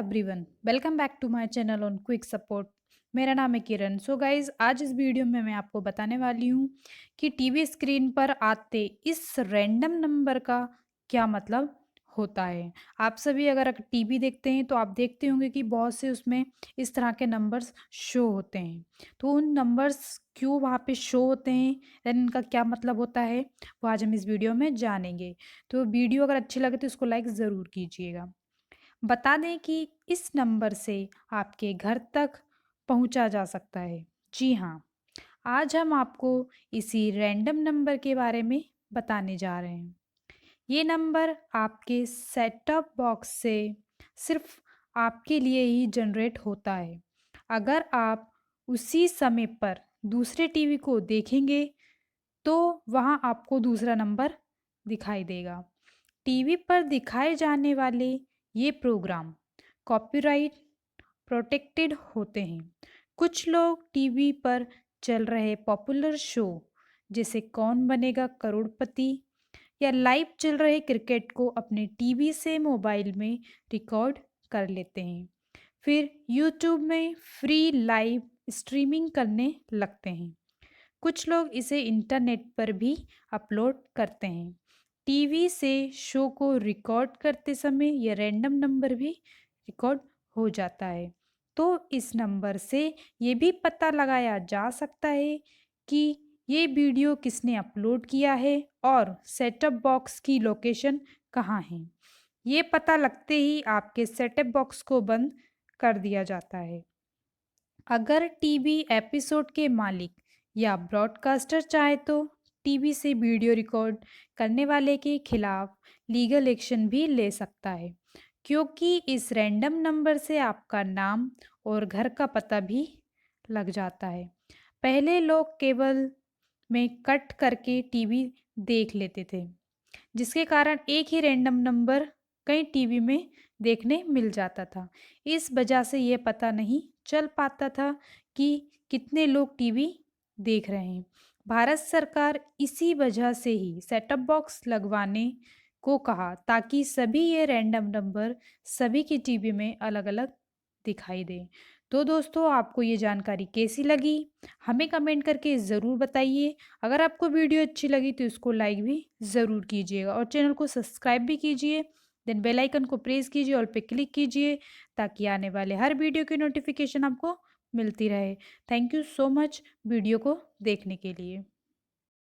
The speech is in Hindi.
Everyone, welcome back to my channel on Quick Support. मेरा नाम है किरण। सो गाइज, आज इस वीडियो में मैं आपको बताने वाली हूँ कि टीवी स्क्रीन पर आते इस रैंडम नंबर का क्या मतलब होता है। आप सभी अगर टीवी देखते हैं तो आप देखते होंगे कि बहुत से उसमें इस तरह के नंबर्स शो होते हैं। तो उन नंबर्स क्यों वहाँ पे शो होते हैं, देन इनका क्या मतलब होता है, वो आज हम इस वीडियो में जानेंगे। तो वीडियो अगर अच्छी लगे तो इसको लाइक ज़रूर कीजिएगा। बता दें कि इस नंबर से आपके घर तक पहुंचा जा सकता है। जी हाँ, आज हम आपको इसी रैंडम नंबर के बारे में बताने जा रहे हैं। ये नंबर आपके सेट टॉप बॉक्स से सिर्फ आपके लिए ही जनरेट होता है। अगर आप उसी समय पर दूसरे टीवी को देखेंगे तो वहाँ आपको दूसरा नंबर दिखाई देगा। टीवी पर दिखाए जाने वाले ये प्रोग्राम कॉपीराइट प्रोटेक्टेड होते हैं। कुछ लोग टीवी पर चल रहे पॉपुलर शो जैसे कौन बनेगा करोड़पति या लाइव चल रहे क्रिकेट को अपने टीवी से मोबाइल में रिकॉर्ड कर लेते हैं, फिर यूट्यूब में फ्री लाइव स्ट्रीमिंग करने लगते हैं। कुछ लोग इसे इंटरनेट पर भी अपलोड करते हैं। टीवी से शो को रिकॉर्ड करते समय यह रैंडम नंबर भी रिकॉर्ड हो जाता है। तो इस नंबर से ये भी पता लगाया जा सकता है कि ये वीडियो किसने अपलोड किया है और सेटअप बॉक्स की लोकेशन कहाँ है। ये पता लगते ही आपके सेटअप बॉक्स को बंद कर दिया जाता है। अगर टीवी एपिसोड के मालिक या ब्रॉडकास्टर चाहे तो टीवी से वीडियो रिकॉर्ड करने वाले के खिलाफ लीगल एक्शन भी ले सकता है, क्योंकि इस रैंडम नंबर से आपका नाम और घर का पता भी लग जाता है। पहले लोग केबल में कट करके टीवी देख लेते थे, जिसके कारण एक ही रैंडम नंबर कई टीवी में देखने मिल जाता था। इस वजह से ये पता नहीं चल पाता था कि कितने लोग टीवी देख रहे हैं। भारत सरकार इसी वजह से ही सेटअप बॉक्स लगवाने को कहा, ताकि सभी ये रैंडम नंबर सभी की टीवी में अलग अलग दिखाई दे। तो दोस्तों, आपको ये जानकारी कैसी लगी हमें कमेंट करके ज़रूर बताइए। अगर आपको वीडियो अच्छी लगी तो इसको लाइक भी ज़रूर कीजिएगा और चैनल को सब्सक्राइब भी कीजिए। देन बेल आइकन को प्रेस कीजिए, ऑल पे क्लिक कीजिए, ताकि आने वाले हर वीडियो की नोटिफिकेशन आपको मिलती रहे। Thank you so much video को देखने के लिए।